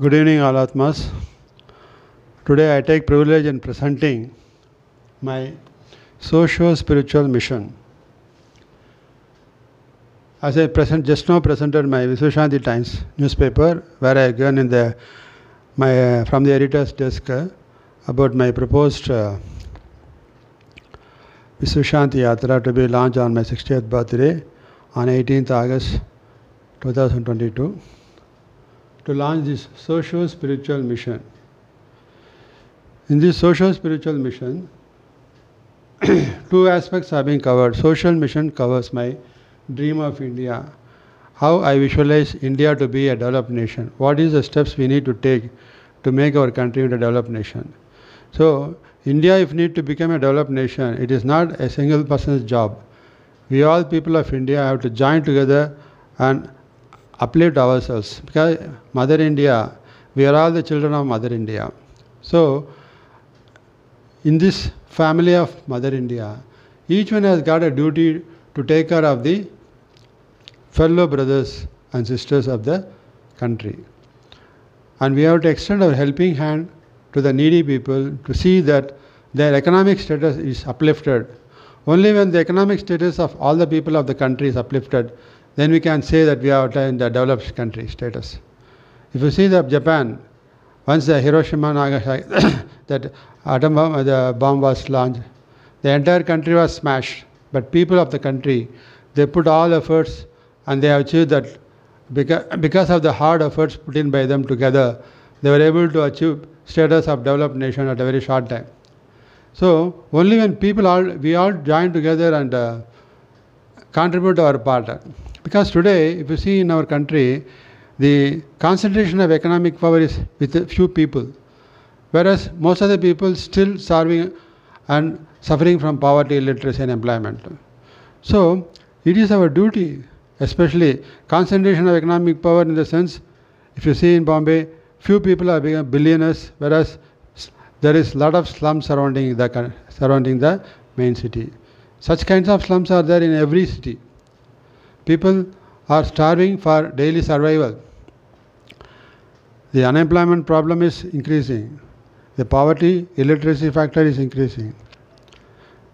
Good evening, all Atmas. Today I take privilege in presenting my socio-spiritual mission. As I just now presented my Vishwashanthi Times newspaper, where I given in from the editor's desk about my proposed Vishwashanthi Yatra to be launched on my 60th birthday on 18th August 2022. To launch this socio-spiritual mission. In this socio-spiritual mission, two aspects are being covered. Social mission covers my dream of India, how I visualize India to be a developed nation. What is the steps we need to take to make our country into a developed nation? So, India, if need to become a developed nation, it is not a single person's job. We all people of India have to join together and uplift ourselves, because Mother India, we are all the children of Mother India. So, in this family of Mother India, each one has got a duty to take care of the fellow brothers and sisters of the country. And we have to extend our helping hand to the needy people to see that their economic status is uplifted. Only when the economic status of all the people of the country is uplifted, then we can say that we are in the developed country status. If you see the Japan, once the Hiroshima Nagasaki, that atom bomb, the bomb was launched, the entire country was smashed. But people of the country, they put all efforts and they have achieved that. Because of the hard efforts put in by them together, they were able to achieve status of developed nation at a very short time. So only when we all join together and contribute our part. Because today, if you see in our country, the concentration of economic power is with a few people, whereas most of the people still starving and suffering from poverty, illiteracy and employment. So, it is our duty, especially concentration of economic power in the sense, if you see in Bombay, few people are becoming billionaires, whereas there is a lot of slums surrounding the main city. Such kinds of slums are there in every city. People are starving for daily survival. The unemployment problem is increasing. The poverty, illiteracy factor is increasing.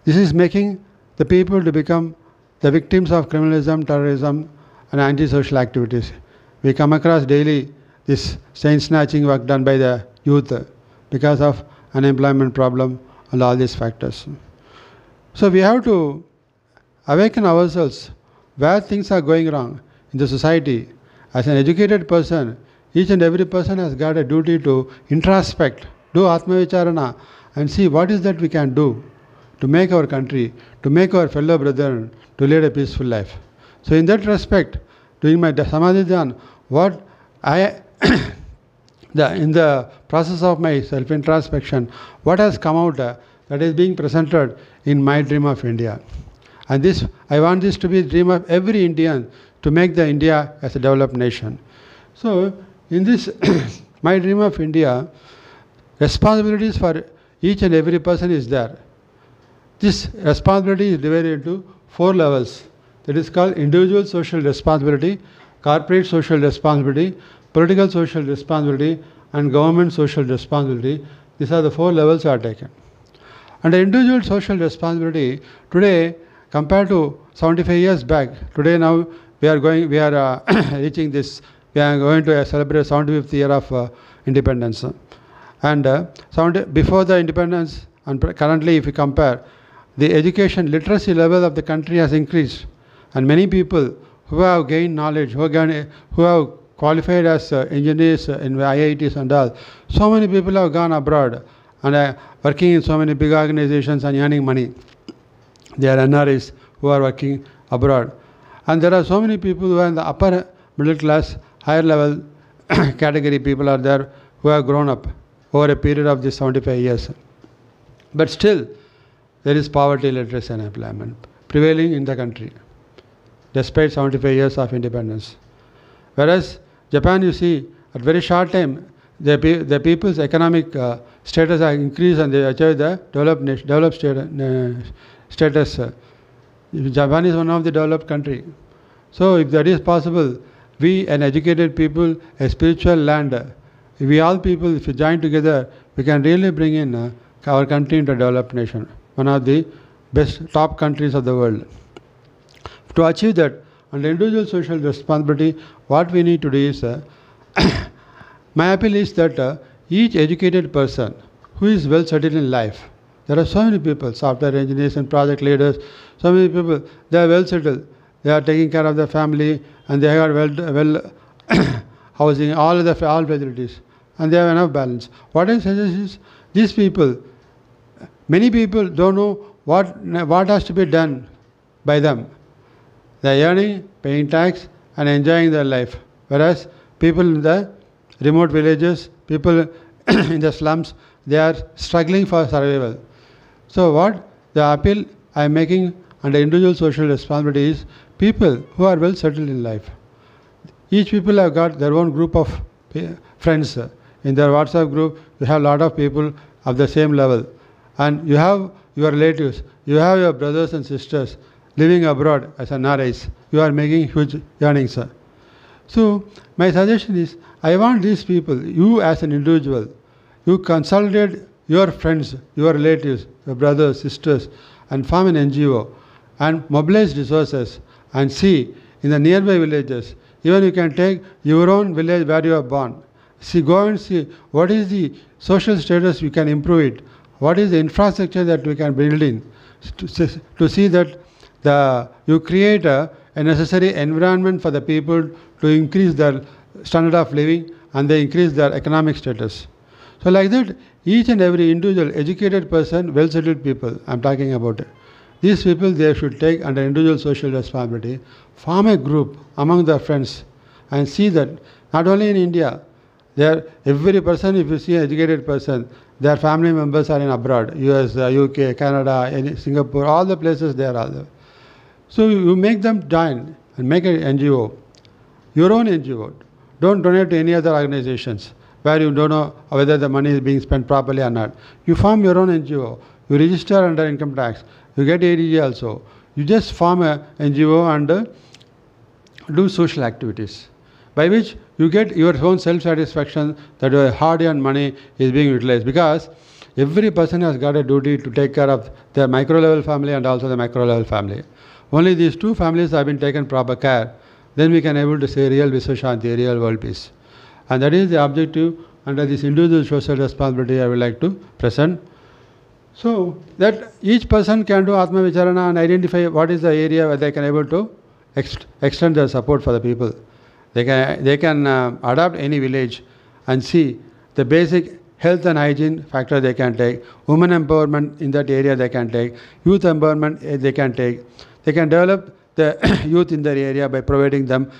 This is making the people to become the victims of criminalism, terrorism and antisocial activities. We come across daily this chain snatching work done by the youth because of unemployment problem and all these factors. So we have to awaken ourselves where things are going wrong in the society. As an educated person, each and every person has got a duty to introspect, do Atma Vicharana and see what is that we can do to make our country, to make our fellow brethren, to lead a peaceful life. So in that respect, during my Samadhi Dhyan, what in the process of my self-introspection, what has come out that is being presented in my dream of India. And this, I want this to be the dream of every Indian, to make the India as a developed nation. So, in this, my dream of India, responsibilities for each and every person is there. This responsibility is divided into 4 levels. That is called individual social responsibility, corporate social responsibility, political social responsibility, and government social responsibility. These are the 4 levels are taken. And the individual social responsibility, today, compared to 75 years back, today now we are reaching this, we are going to celebrate 75th year of independence. And before the independence and currently if you compare, the education literacy level of the country has increased. And many people who have gained knowledge, who have qualified as engineers in IITs and all, so many people have gone abroad and are working in so many big organizations and earning money. They are NRIs who are working abroad. And there are so many people who are in the upper middle class, higher level category people are there who have grown up over a period of these 75 years. But still, there is poverty, illiteracy and unemployment prevailing in the country, despite 75 years of independence. Whereas Japan, you see, at very short time, the people's economic status has increased and they achieve the developed status. Japan is one of the developed country. So if that is possible, we, an educated people, a spiritual land, if we all people, if we join together, we can really bring in our country into a developed nation, one of the best top countries of the world. To achieve that, under individual social responsibility, what we need to do is, my appeal is that each educated person who is well settled in life, there are so many people, software engineers and project leaders, so many people, they are well settled. They are taking care of their family and they have well housing, all facilities, and they have enough balance. What I suggest is, these people, many people don't know what has to be done by them. They are earning, paying tax and enjoying their life. Whereas people in the remote villages, people in the slums, they are struggling for survival. So what the appeal I am making under individual social responsibility is, people who are well settled in life. Each people have got their own group of friends. In their WhatsApp group, you have a lot of people of the same level. And you have your relatives, you have your brothers and sisters living abroad as NRIs. You are making huge earnings. So my suggestion is, I want these people, you as an individual, you consolidate your friends, your relatives, your brothers, sisters, and form an NGO and mobilize resources and see in the nearby villages. Even you can take your own village where you are born. See, go and see what is the social status we can improve it. What is the infrastructure that we can build in to see that you create a necessary environment for the people to increase their standard of living and they increase their economic status. So like that, each and every individual educated person, well settled people, I am talking about it. These people, they should take under individual social responsibility, form a group among their friends and see that not only in India, every person, if you see an educated person, their family members are in abroad, US, UK, Canada, Singapore, all the places they are all there. So you make them join and make an NGO, your own NGO. Don't donate to any other organizations where you don't know whether the money is being spent properly or not. You form your own NGO. You register under income tax. You get ADG also. You just form a NGO and do social activities, by which you get your own self-satisfaction that your hard-earned money is being utilized. Because every person has got a duty to take care of their micro-level family and also the macro-level family. Only these two families have been taken proper care, then we can able to say real Vishwashanthi, real world peace. And that is the objective under this individual social responsibility I would like to present. So that each person can do Atma Vicharana and identify what is the area where they can able to extend their support for the people. They can adopt any village and see the basic health and hygiene factor they can take, women empowerment in that area they can take, youth empowerment they can take. They can develop the youth in their area by providing them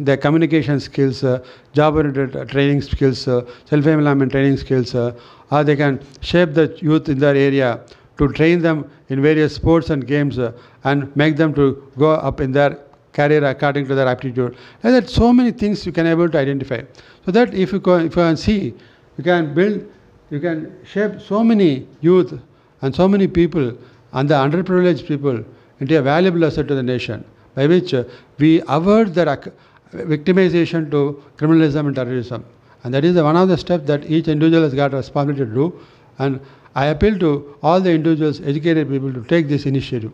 their communication skills, job-oriented training skills, self-employment training skills, or they can shape the youth in their area to train them in various sports and games and make them to go up in their career according to their aptitude. Like that, so many things you can able to identify. So that if you can see, you can build, you can shape so many youth and so many people and the underprivileged people into a valuable asset to the nation, by which we avert their victimization to criminalism and terrorism. And that is one of the steps that each individual has got a responsibility to do. And I appeal to all the individuals, educated people, to take this initiative.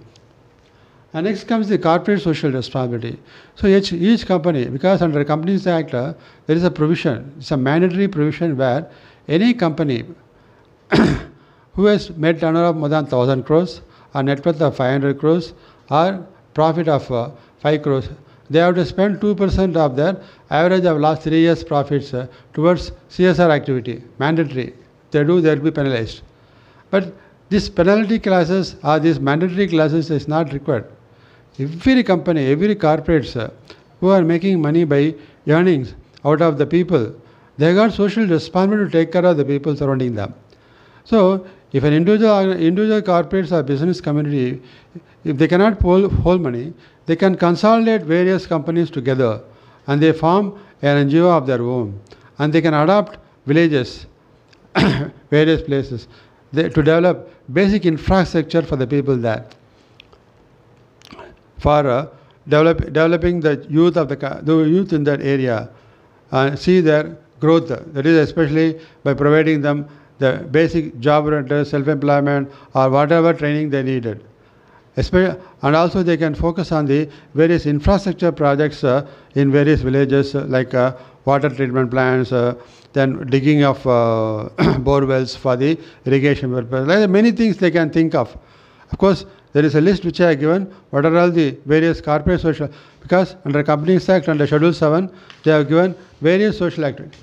And next comes the corporate social responsibility. So each company, because under Companies Act, there is a provision, it's a mandatory provision where any company who has made turnover of more than 1,000 crores, or net worth of 500 crores, or profit of 5 crores, they have to spend 2% of their average of last 3 years profits towards CSR activity, mandatory. If they do, they will be penalized. But these penalty classes or these mandatory classes is not required. Every company, every corporates who are making money by earnings out of the people, they got social responsibility to take care of the people surrounding them. So if an individual corporates or business community, if they cannot hold money, they can consolidate various companies together and they form an NGO of their own, and they can adopt villages, various places, to develop basic infrastructure for the people there, for developing the youth of the youth in that area, see their growth. That is especially by providing them the basic job-oriented self-employment or whatever training they needed. And also they can focus on the various infrastructure projects in various villages like water treatment plants, then digging of bore wells for the irrigation purpose. Like many things they can think of. Of course, there is a list which I have given. What are all the various corporate social? Because under Companies Act, under Schedule 7, they have given various social activities.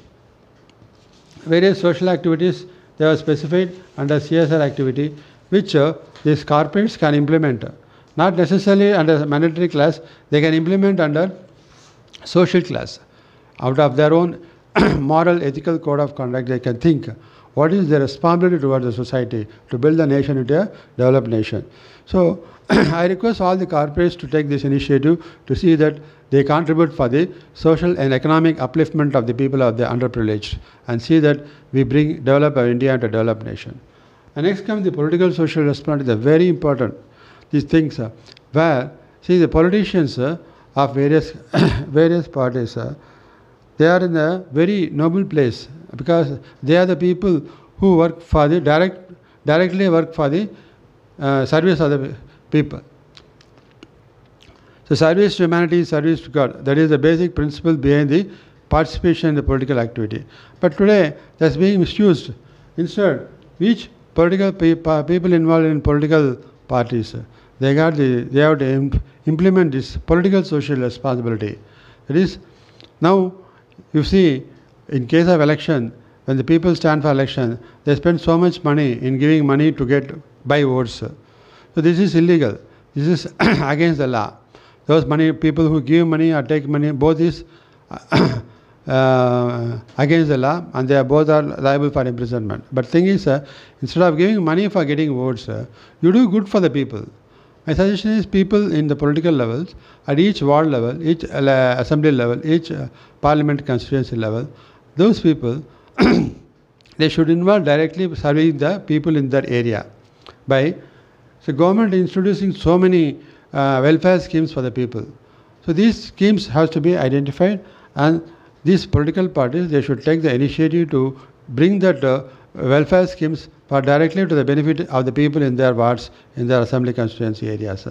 Various social activities they have specified under CSR activity, which these corporates can implement. Not necessarily under mandatory class, they can implement under social class. Out of their own moral, ethical code of conduct, they can think what is their responsibility towards the society to build the nation into a developed nation. So I request all the corporates to take this initiative to see that they contribute for the social and economic upliftment of the people of the underprivileged, and see that we develop our India into a developed nation. And next comes the political social responsibility. They're very important. These things where, see, the politicians of various parties, they are in a very noble place because they are the people who work for the directly work for the service of the people. So service to humanity, service to God. That is the basic principle behind the participation in the political activity. But today that's being misused. Instead, each political people involved in political parties, they have to implement this political social responsibility. That is, now you see, in case of election, when the people stand for election, they spend so much money in giving money to buy votes. So this is illegal. This is against the law. Those people who give money or take money, both is against the law, and they both are liable for imprisonment. But thing is, instead of giving money for getting votes, you do good for the people. My suggestion is people in the political levels, at each ward level, each assembly level, each parliament constituency level, those people, they should involve directly serving the people in that area. So government introducing so many welfare schemes for the people. So these schemes have to be identified, and these political parties, they should take the initiative to bring that welfare schemes for directly to the benefit of the people in their wards, in their assembly constituency areas.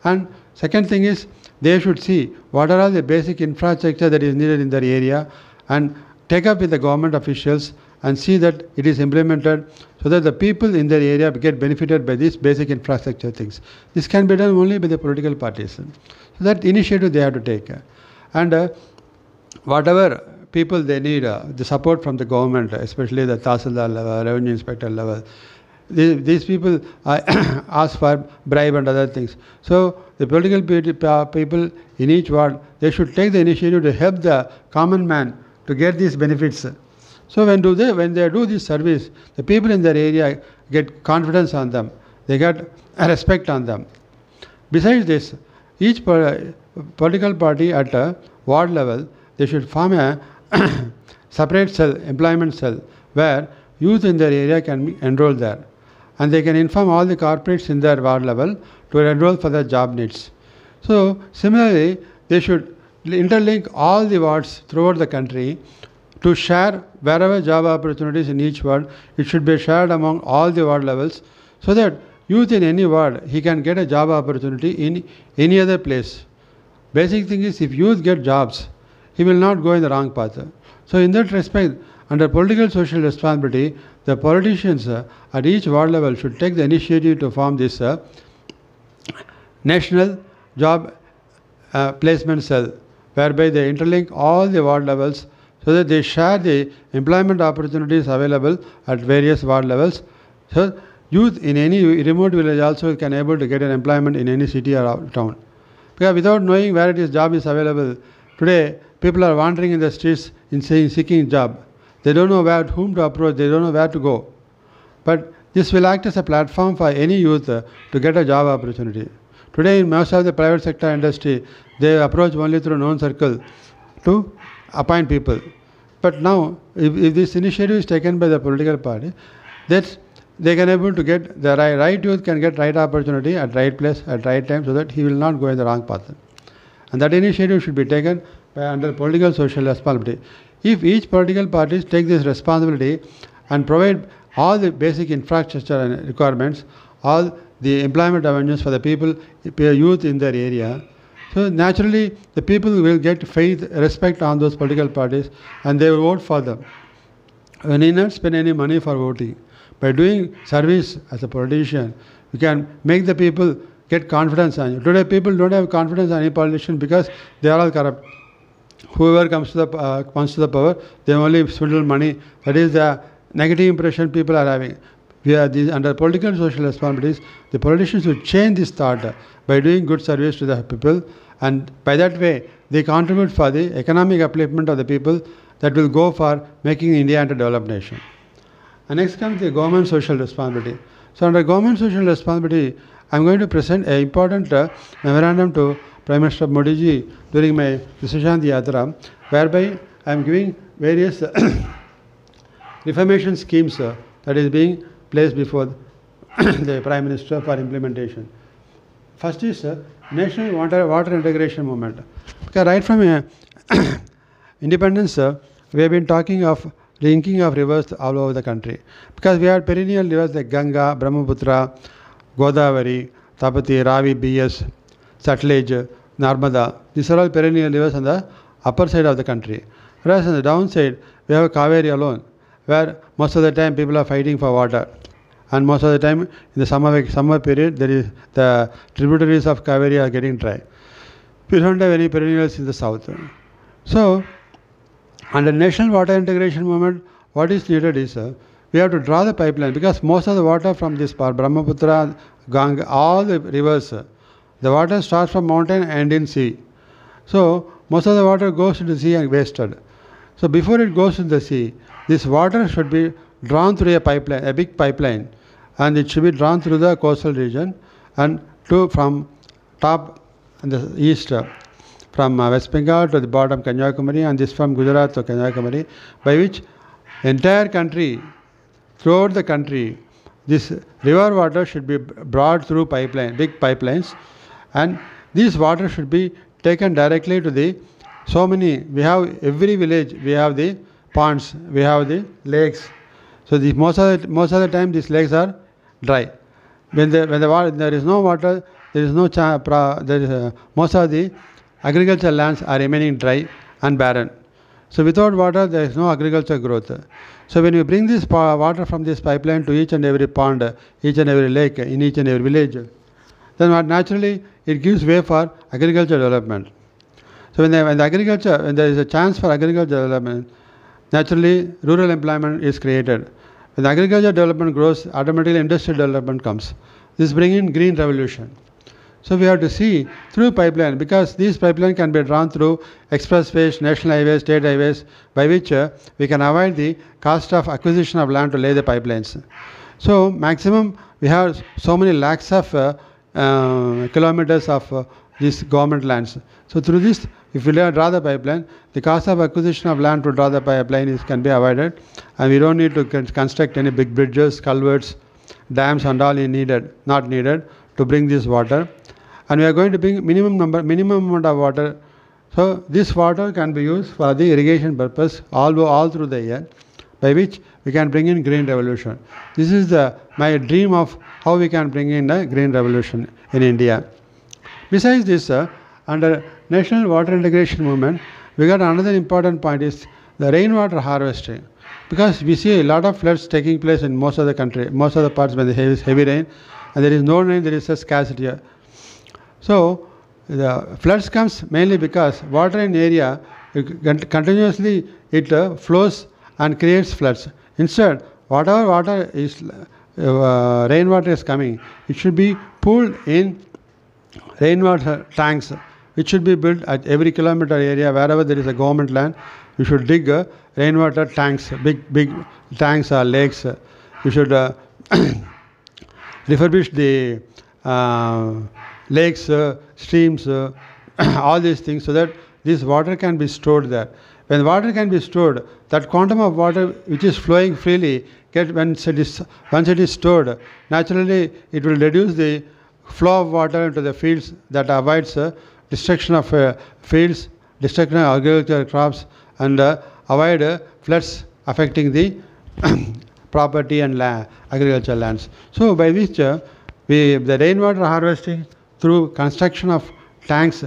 And second thing is, they should see what are all the basic infrastructure that is needed in their area, and take up with the government officials and see that it is implemented so that the people in their area get benefited by these basic infrastructure things. This can be done only by the political parties. So that initiative they have to take. And whatever people they need, the support from the government, especially the Tahsildar level, Revenue Inspector level, these people ask for bribe and other things. So the political people in each ward, they should take the initiative to help the common man to get these benefits. So when they do this service, the people in their area get confidence on them. They get a respect on them. Besides this, each political party at a ward level, they should form a separate cell, employment cell, where youth in their area can be enrolled there. And they can inform all the corporates in their ward level to enroll for their job needs. So similarly, they should interlink all the wards throughout the country to share wherever job opportunities in each ward. It should be shared among all the ward levels so that youth in any ward, he can get a job opportunity in any other place. Basic thing is, if youth get jobs, he will not go in the wrong path. So in that respect, under political social responsibility, the politicians at each ward level should take the initiative to form this national job placement cell, whereby they interlink all the ward levels so that they share the employment opportunities available at various ward levels. So youth in any remote village also can able to get an employment in any city or town. Because without knowing where job is available, today people are wandering in the streets in seeking job. They don't know whom to approach, they don't know where to go. But this will act as a platform for any youth to get a job opportunity. Today in most of the private sector industry, they approach only through known circle to appoint people. But now, if this initiative is taken by the political party, that they can able to get the right youth can get right opportunity at right place at right time, so that he will not go in the wrong path. And that initiative should be taken by under political social responsibility. if each political party take this responsibility and provide all the basic infrastructure and requirements, all the employment avenues for the people, youth in their area, so naturally the people will get faith, respect on those political parties, and they will vote for them. You need not spend any money for voting. By doing service as a politician, you can make the people get confidence on you. Today people don't have confidence on any politician because they are all corrupt. Whoever comes to the power, they only swindle money. That is the negative impression people are having. Under political and social responsibilities, the politicians should change this thought by doing good service to the people, and by that way they contribute for the economic upliftment of the people that will go for making India into a developed nation. And next comes the government social responsibility. So under government social responsibility, I am going to present an important memorandum to Prime Minister Modi ji during my Vishwashanthi Yatra, whereby I am giving various reformation schemes that is being placed before the Prime Minister for implementation. First is National Water Integration Movement. Because right from independence, we have been talking of linking of rivers all over the country. Because we have perennial rivers like Ganga, Brahmaputra, Godavari, Tapati, Ravi, BS, Satluj, Narmada. These are all perennial rivers on the upper side of the country. Whereas on the downside, we have Kaveri alone, where most of the time people are fighting for water. And most of the time in the summer period, there is the tributaries of Kaveri are getting dry. We don't have any perennials in the south. So, under National Water Integration Movement, what is needed is we have to draw the pipeline, because most of the water from this Brahmaputra, Ganga, all the rivers, the water starts from mountain and in sea. So most of the water goes to the sea and wasted. So before it goes to the sea, this water should be drawn through a pipeline, a big pipeline, and it should be drawn through the coastal region and from top in the east, from West Bengal to the bottom Kanyakumari, and this from Gujarat to Kanyakumari, by which entire country, throughout the country, this river water should be brought through pipeline, big pipelines, and this water should be taken directly to the we have every village, we have the ponds, we have the lakes. So most of the time these lakes are dry. When there is no water, there is no most of the agricultural lands are remaining dry and barren. So without water, there is no agricultural growth. So when you bring this water from this pipeline to each and every pond, each and every lake, in each and every village, then naturally it gives way for agricultural development. So when there is a chance for agricultural development, naturally rural employment is created. When agricultural development grows, automatically industrial development comes. This brings in green revolution. So we have to see through pipeline, because these pipeline can be drawn through expressways, national highways, state highways, by which we can avoid the cost of acquisition of land to lay the pipelines. So maximum we have so many lakhs of kilometers of these government lands. So through this, if we draw the pipeline, the cost of acquisition of land to draw the pipeline can be avoided, and we don't need to construct any big bridges, culverts, dams and all not needed to bring this water. And we are going to bring minimum amount of water. So this water can be used for the irrigation purpose all through the year, by which we can bring in green revolution. This is my dream of how we can bring in a green revolution in India. Besides this, under National Water Integration Movement, we got another important point is the rainwater harvesting. Because we see a lot of floods taking place in most of the country, most of the parts when there is heavy rain, and there is no rain, there is a scarcity. So the floods comes mainly because water in area continuously it flows and creates floods. Instead, whatever water is rainwater is coming, it should be pooled in rainwater tanks, which should be built at every kilometer area. Wherever there is a government land, you should dig rainwater tanks, big tanks or lakes. You should refurbish the lakes, streams, all these things, so that this water can be stored there. When water can be stored, that quantum of water which is flowing freely, once it is stored, naturally it will reduce the flow of water into the fields, that avoids destruction of fields, destruction of agricultural crops, and avoid floods affecting the property and agricultural lands. So by which the rainwater harvesting through construction of tanks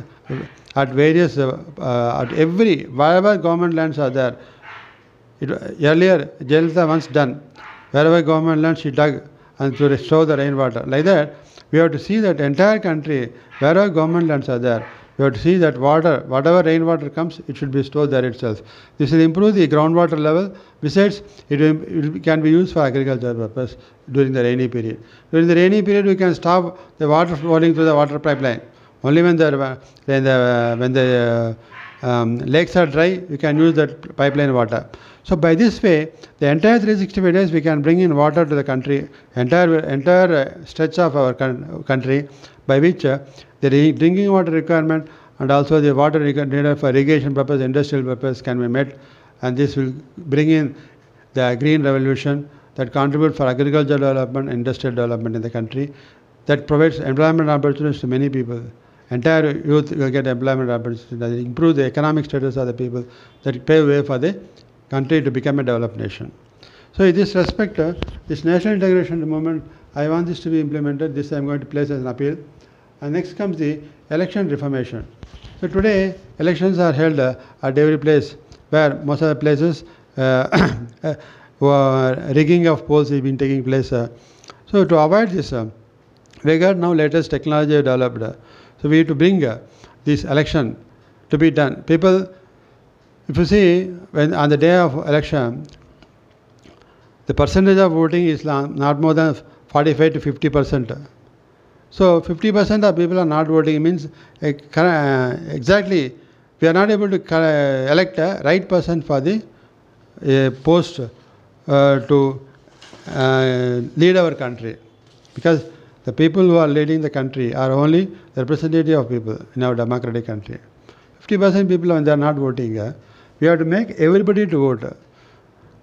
at various, wherever government lands are there. Earlier, Jayalalitha once done, wherever government lands she dug and to restore the rainwater. Like that, we have to see that entire country, wherever government lands are there, we have to see that water, whatever rainwater comes, it should be stored there itself. This will improve the groundwater level. Besides, it can be used for agricultural purpose during the rainy period. During the rainy period, we can stop the water flowing through the water pipeline. Only when the lakes are dry, we can use that pipeline water. So by this way, the entire 365 days we can bring in water to the country, entire stretch of our country, by which the drinking water requirement and also the water needed for irrigation purpose, industrial purpose can be met, and this will bring in the green revolution that contribute for agricultural development, industrial development in the country, that provides employment opportunities to many people. Entire youth will get employment opportunities, improve the economic status of the people, that pave way for the country to become a developed nation. So in this respect, this national integration movement, I want this to be implemented. This I am going to place as an appeal. And next comes the election reformation. So today, elections are held at every place, where most of the places rigging of polls has been taking place. So to avoid this, we got now latest technology developed. So we need to bring this election to be done. People, if you see, when on the day of election, the percentage of voting is not more than 45 to 50%. So 50% of people are not voting. It means exactly we are not able to elect a right person for the post to lead our country, because the people who are leading the country are only the representative of people in our democratic country. 50% people, when they are not voting, we have to make everybody to vote.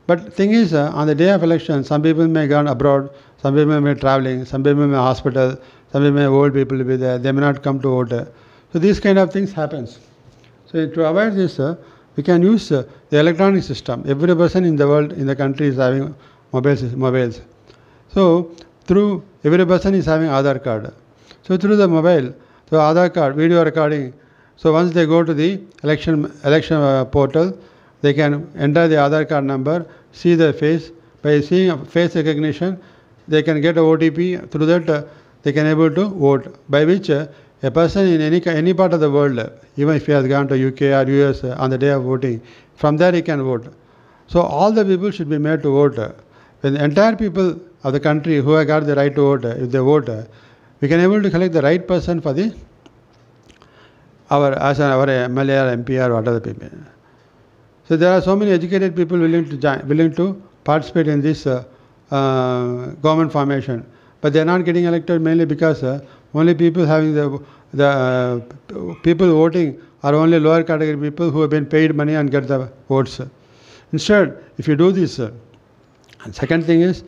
But thing is, on the day of election, some people may go abroad, some people may be traveling, some people may be hospital, some people may old people be there, they may not come to vote. So these kind of things happens. So to avoid this, we can use the electronic system. Every person in the world, in the country, is having mobiles. So through every person is having Aadhaar card. So through the mobile, the Aadhaar card, video recording. So once they go to the election portal, they can enter the Aadhaar card number, see the face. By seeing face recognition, they can get a OTP. Through that, they can able to vote. By which a person in any part of the world, even if he has gone to UK or US on the day of voting, from there he can vote. So all the people should be made to vote. When the entire people of the country who have got the right to vote, if they vote, we can able to select the right person for our MLA or MP or whatever people. So there are so many educated people willing to participate in this government formation, but they are not getting elected mainly because only people having the people voting are only lower category people who have been paid money and get the votes. Instead, if you do this, and second thing is,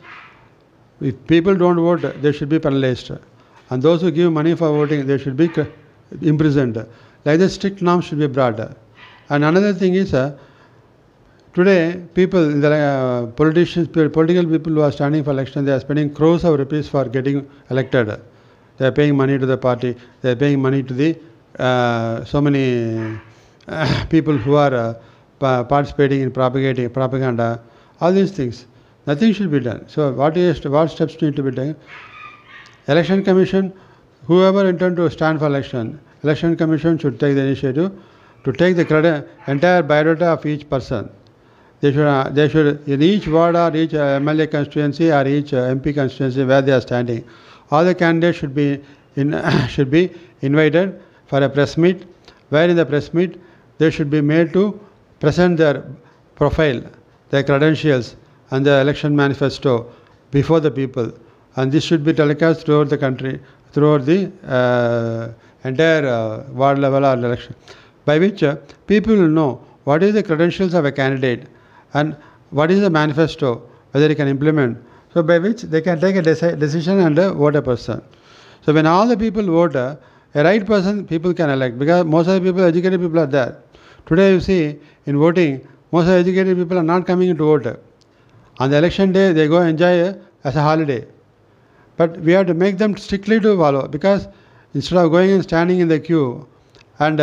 if people don't vote, they should be penalized, and those who give money for voting, they should be imprisoned. Like this, strict norms should be brought. And another thing is, today people, political people who are standing for election, they are spending crores of rupees for getting elected. They are paying money to the party. They are paying money to the so many people who are participating in propagating propaganda. All these things, nothing should be done. So what steps need to be done? Election Commission, whoever intend to stand for election, Election Commission should take the initiative to take the entire biodata of each person. They should in each ward or each MLA constituency or each MP constituency where they are standing, all the candidates should be invited for a press meet, where in the press meet they should be made to present their profile, their credentials and the election manifesto before the people, and this should be telecast throughout the country, throughout the entire ward level or election, by which people will know what is the credentials of a candidate and what is the manifesto, whether he can implement, so by which they can take a decision and vote a person. So when all the people vote, a right person people can elect, because most of the people, educated people are there. Today you see, in voting, most of the educated people are not coming to vote. On the election day, they go enjoy as a holiday. But we have to make them strictly to follow, because instead of going and standing in the queue, and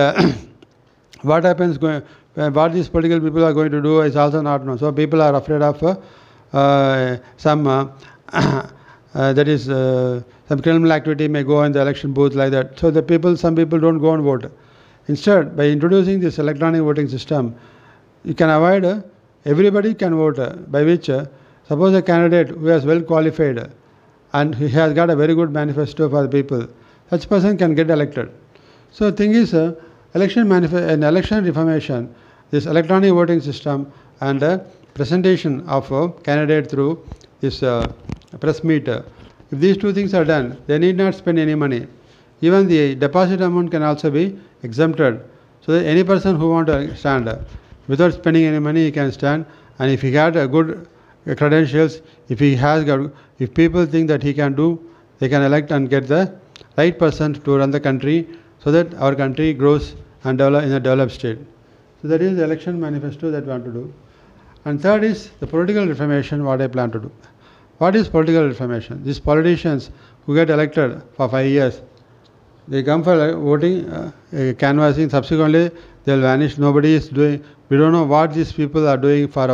what happens, what these political people are going to do is also not known. So people are afraid of some criminal activity may go in the election booth like that. So some people don't go and vote. Instead, by introducing this electronic voting system, you can avoid everybody can vote, by which suppose a candidate who is well qualified and he has got a very good manifesto for the people, such person can get elected. So the thing is, election reformation, this electronic voting system and presentation of a candidate through this press meet, if these two things are done, they need not spend any money. Even the deposit amount can also be exempted, so that any person who wants to stand without spending any money, he can stand. And if he had a good credentials, if people think that he can do, they can elect and get the right person to run the country, so that our country grows and develop in a developed state. So that is the election manifesto that we want to do. And third is the political reformation, what I plan to do. What is political reformation? These politicians who get elected for 5 years, they come for voting, canvassing, subsequently they will vanish. Nobody is doing, we don't know what these people are doing for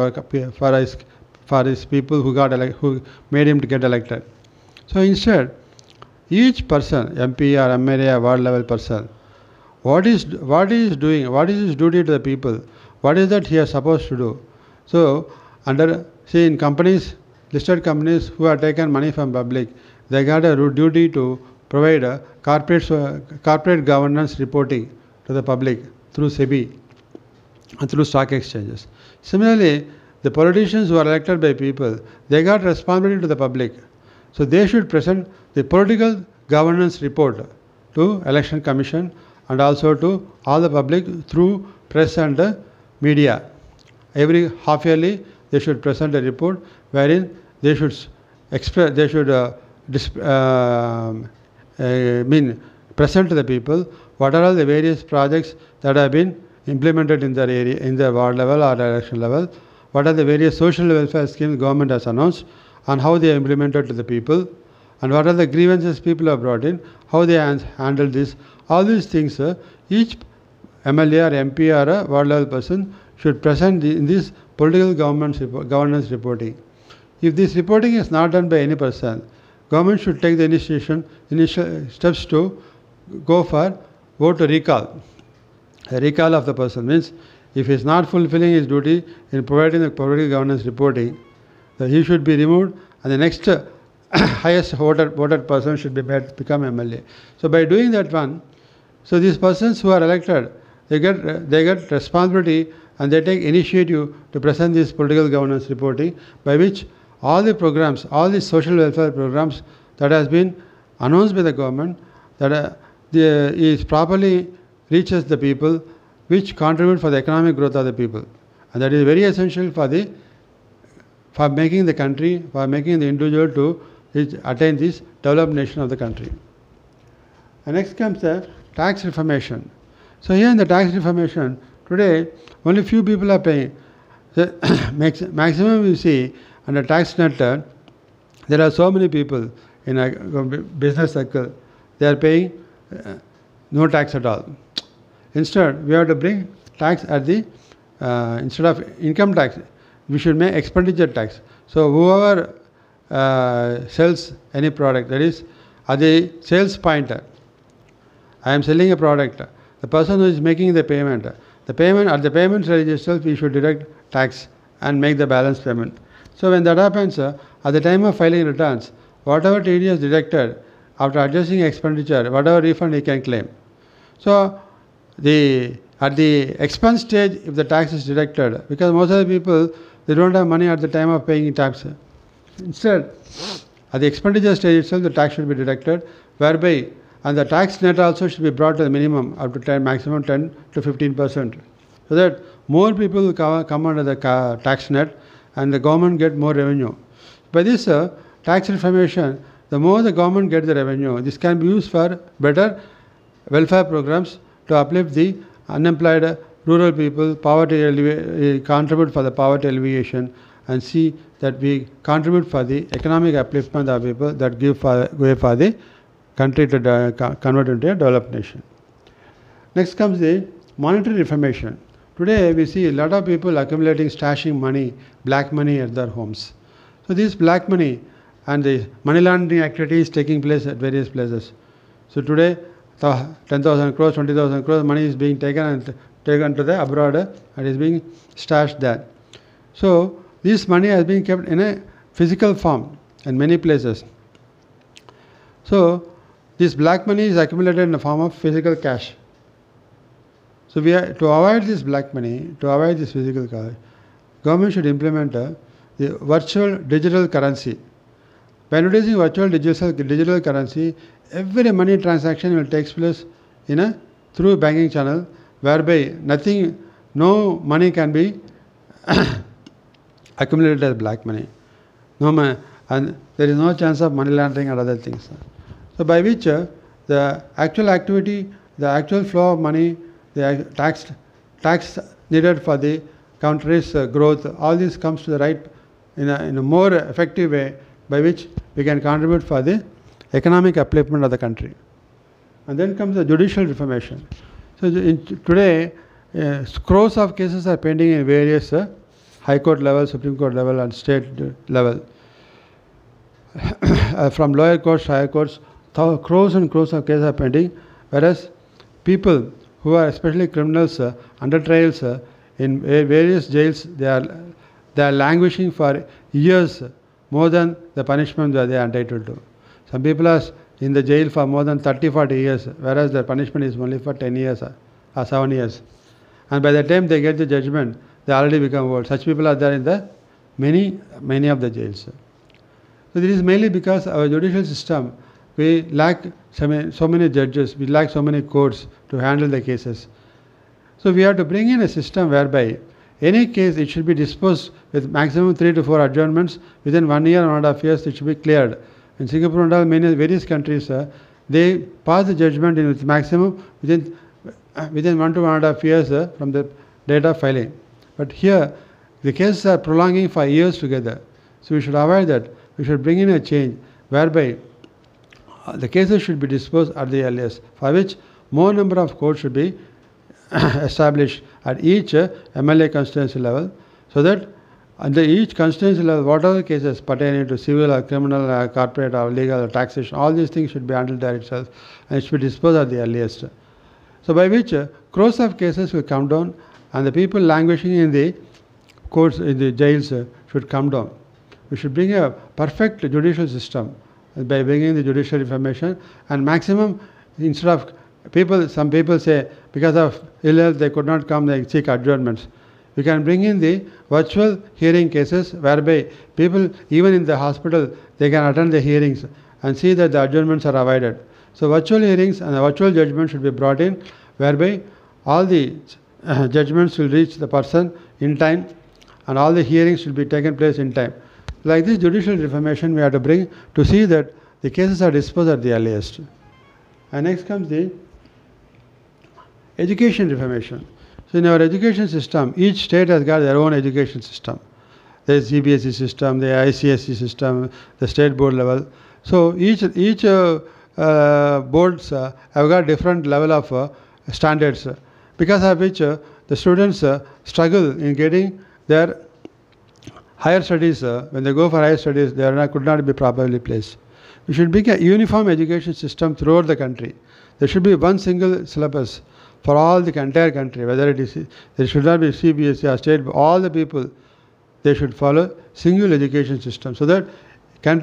his people who made him to get elected. So instead, each person, MP or MLA or ward level person, what is his duty to the people? What is that he is supposed to do? So in companies, listed companies who have taken money from public, they got a duty to provide corporate governance reporting to the public through SEBI and through stock exchanges. Similarly, the politicians who are elected by people, they got responsibility to the public. So they should present the political governance report to Election Commission and also to all the public through press and media. Every half yearly they should present a report wherein they should present to the people what are all the various projects that have been implemented in their area, in the ward level or election level, what are the various social welfare schemes government has announced and how they are implemented to the people, and what are the grievances people have brought in, how they handle this. All these things, each MLA or MP or a ward level person should present in this political governance reporting. If this reporting is not done by any person, government should take the initial steps to go for vote recall. A recall of the person means if he is not fulfilling his duty in providing the political governance reporting, then he should be removed and the next highest voted person should be made become MLA. So by doing that one, so these persons who are elected, they get responsibility and they take initiative to present this political governance reporting, by which all the programs, all the social welfare programs that has been announced by the government, that is properly reaches the people, which contribute for the economic growth of the people, and that is very essential for making the country, for making the individual to attain this developed nation of the country. And next comes the tax reformation. So here in the tax reformation, today only few people are paying. The maximum you see under tax net, there are so many people in a business circle, they are paying no tax at all. Instead, we have to bring tax at the, instead of income tax, we should make expenditure tax. So whoever sells any product, that is at the sales point, I am selling a product, the person who is making the payment at the payment register, we should deduct tax and make the balance payment. So when that happens, at the time of filing returns, whatever TD is deducted, after adjusting expenditure, whatever refund he can claim. So at the expense stage, if the tax is deducted, because most of the people, they don't have money at the time of paying tax. Instead, at the expenditure stage itself, the tax should be deducted, whereby, and the tax net also should be brought to the minimum, up to maximum 10 to 15%, so that more people will come under the tax net and the government get more revenue. By this tax reformation, the more the government gets the revenue, this can be used for better welfare programs to uplift the unemployed rural people, contribute for the poverty alleviation, and see that we contribute for the economic upliftment of people that give way for the country to convert into a developed nation. Next comes the monetary reformation. Today we see a lot of people accumulating, stashing money, black money at their homes. So this black money and the money laundering activities taking place at various places. So today 10,000 crores, 20,000 crores money is being taken to the abroad and is being stashed there. So this money has been kept in a physical form in many places. So this black money is accumulated in the form of physical cash. So we are to avoid this black money, to avoid this physical cash, government should implement the virtual digital currency. By introducing virtual digital currency, every money transaction will take place through banking channel, whereby no money can be accumulated as black money. And there is no chance of money laundering and other things. So by which the actual activity, the actual flow of money, the tax needed for the country's growth, all this comes to the right in a more effective way, by which we can contribute for the economic upliftment of the country. And then comes the judicial reformation. So today, scores of cases are pending in various High Court level, Supreme Court level, and state level. From lower courts to higher courts, crores and crores of cases are pending, whereas people who are especially criminals under trials in various jails, they are languishing for years more than the punishment that they are entitled to. Some people are in the jail for more than 30-40 years, whereas their punishment is only for 10 years or 7 years. And by the time they get the judgment, they already become old. Such people are there in the many of the jails. So this is mainly because our judicial system, we lack so many judges, we lack so many courts to handle the cases. So we have to bring in a system whereby any case, it should be disposed with maximum 3 to 4 adjournments. Within 1 year, 1.5 years, it should be cleared. In Singapore and all various countries, they pass the judgment with maximum within 1 to 1.5 years from the date of filing. But here, the cases are prolonging for years together. So we should avoid that. We should bring in a change whereby the cases should be disposed at the earliest, for which more number of courts should be established at each MLA constituency level, so that under each constituency level, whatever cases pertaining to civil or criminal or corporate or legal or taxation, all these things should be handled there itself, and it should be disposed at the earliest. So by which crores of cases will come down, and the people languishing in the courts, in the jails, should come down. We should bring a perfect judicial system by bringing the judicial reformation, and maximum, instead of some people say because of ill health they could not come, they seek adjournments. We can bring in the virtual hearing cases whereby people, even in the hospital, they can attend the hearings and see that the adjournments are avoided. So virtual hearings and the virtual judgment should be brought in, whereby all the judgments will reach the person in time, and all the hearings should be taken place in time. Like this judicial reformation we have to bring to see that the cases are disposed at the earliest. And next comes the education reformation. So in our education system, each state has got their own education system. There is CBSE system, the ICSE system, the state board level. So each boards have got different level of standards, because of which the students struggle in getting their higher studies. When they go for higher studies, they could not be properly placed. We should make a uniform education system throughout the country. There should be one single syllabus for all the entire country, whether it is, there should not be CBSE or state, all the people, they should follow single education system, so that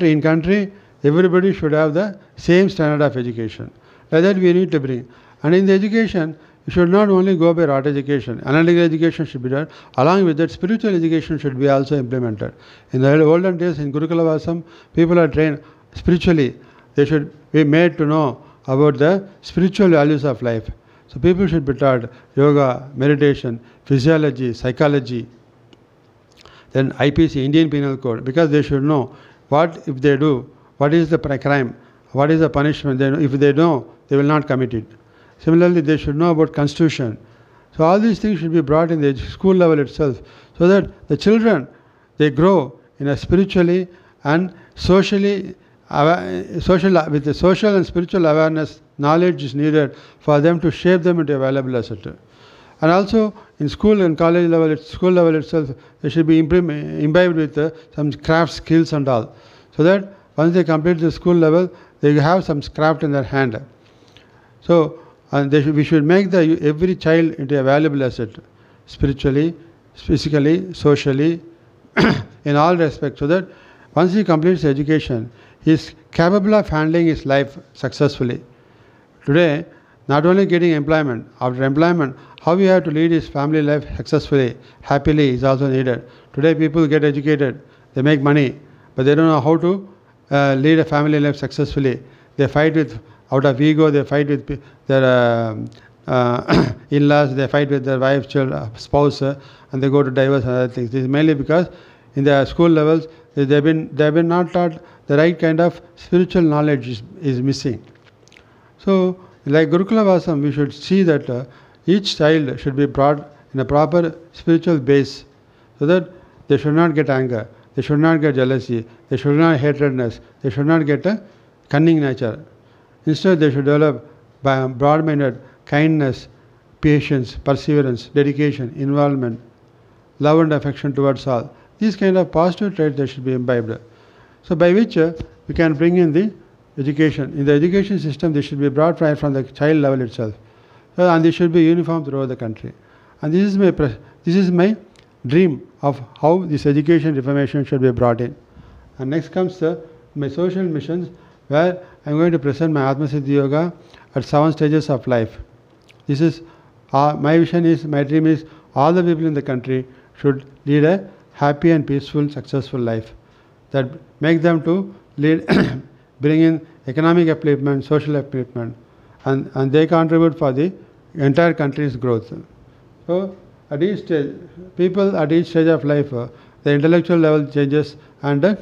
in country, everybody should have the same standard of education. Like that we need to bring. And in the education, you should not only go by rote education, analytical education should be done. Along with that, spiritual education should be also implemented. In the olden days, in Gurukula Vasam, people are trained spiritually. They should be made to know about the spiritual values of life. So people should be taught yoga, meditation, physiology, psychology, then IPC, Indian Penal Code, because they should know what if they do, what is the crime, what is the punishment. If they know, they will not commit it. Similarly, they should know about Constitution. So all these things should be brought in the school level itself, so that the children, they grow in a spiritually and socially with the social and spiritual awareness. Knowledge is needed for them to shape them into a valuable asset. And also in school and college level, school level itself, they should be imbibed with some craft skills and all, so that once they complete the school level, they have some craft in their hand. So, and we should make every child into a valuable asset, spiritually, physically, socially, in all respects, so that once he completes education, he is capable of handling his life successfully. Today, not only getting employment, after employment, how we have to lead his family life successfully, happily is also needed. Today people get educated, they make money, but they don't know how to lead a family life successfully. They fight out of ego, they fight with their in-laws, they fight with their wife, spouse, and they go to divorce and other things. This is mainly because in the school levels, they've been not taught the right kind of spiritual knowledge is missing. So, like Gurukula Vasam, we should see that each child should be brought in a proper spiritual base, so that they should not get anger, they should not get jealousy, they should not hatredness, they should not get a cunning nature. Instead, they should develop broad-minded kindness, patience, perseverance, dedication, involvement, love and affection towards all. These kind of positive traits they should be imbibed. So by which we can bring in the education. In the education system, they should be brought right from the child level itself. And they should be uniform throughout the country. And this is my dream of how this education reformation should be brought in. And next comes my social missions, where I am going to present my Atma Siddhi Yoga at 7 stages of life. This is my vision is, my dream is, all the people in the country should lead a happy and peaceful, successful life that make them to lead, bring in economic upliftment, social upliftment, and they contribute for the entire country's growth. So at each stage, people at each stage of life, the intellectual level changes and the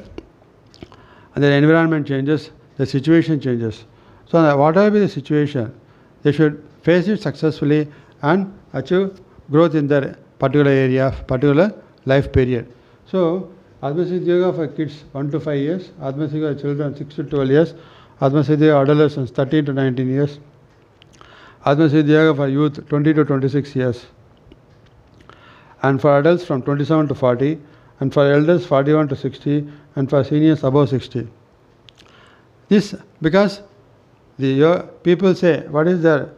environment changes, the situation changes. So whatever be the situation, they should face it successfully and achieve growth in their particular area, particular life period. So Atma Siddhi Yoga for kids 1 to 5 years, Atma Siddhi Yoga for children 6 to 12 years, Atma Siddhi Yoga adolescents 13 to 19 years, Atma Siddhi Yoga for youth 20 to 26 years, and for adults from 27 to 40, and for elders 41 to 60, and for seniors above 60. This because people say, what is the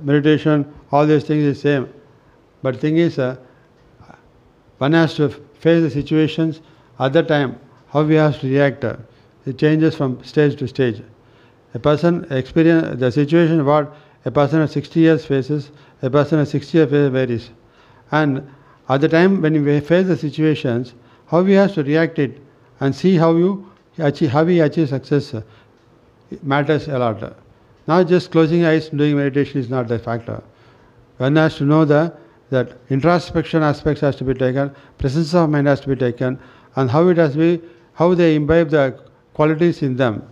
meditation, all these things is same. But thing is, one has to face the situations at the time, how we have to react. It changes from stage to stage. A person experience the situation what a person at 60 years faces, a person at 60 years faces varies. And at the time when we face the situations, how we have to react it and see how we achieve success matters a lot. Not just closing eyes and doing meditation is not the factor. One has to know that introspection aspects has to be taken, presence of mind has to be taken, and how they imbibe the qualities in them,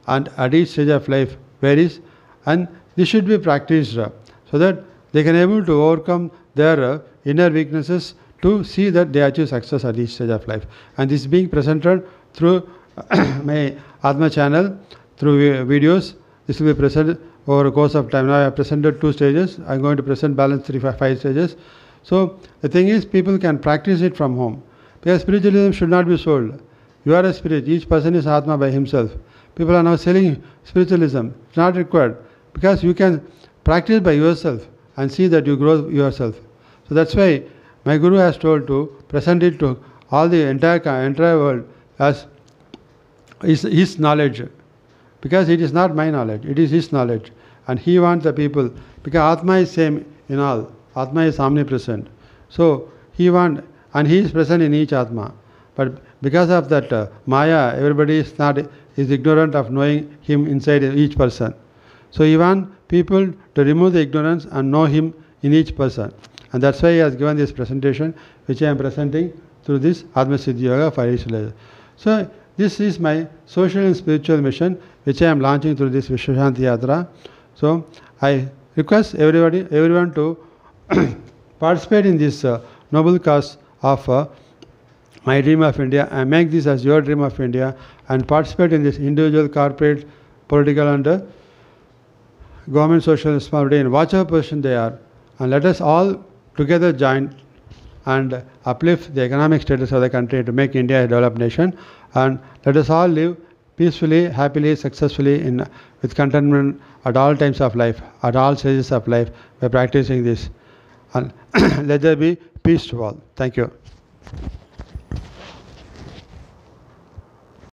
and at each stage of life varies, and this should be practiced so that they can able to overcome their inner weaknesses to see that they achieve success at each stage of life. And this is being presented through my Atma channel, through videos. This will be presented over a course of time. Now I have presented 2 stages. I am going to present balance 5 stages. So the thing is, people can practice it from home. Because spiritualism should not be sold. You are a spirit. Each person is Atma by himself. People are now selling spiritualism. It's not required. Because you can practice by yourself and see that you grow yourself. So that's why my Guru has told to present it to all the entire world as his knowledge. Because it is not my knowledge, it is his knowledge. And he wants the people, because Atma is same in all. Atma is omnipresent. So he wants, and he is present in each Atma. But because of that Maya, everybody is ignorant of knowing him inside each person. So he wants people to remove the ignorance and know him in each person. And that's why he has given this presentation, which I am presenting through this Atma Siddhi Yoga for each level. So this is my social and spiritual mission, which I am launching through this Vishwashanthi Yatra. So I request everyone to participate in this noble cause of my dream of India, and make this as your dream of India, and participate in this individual, corporate, political and government social responsibility in whatever position they are, and let us all together join and uplift the economic status of the country to make India a developed nation, and let us all live peacefully, happily, successfully with contentment at all times of life, at all stages of life, by practicing this. And let there be peace to all. Thank you.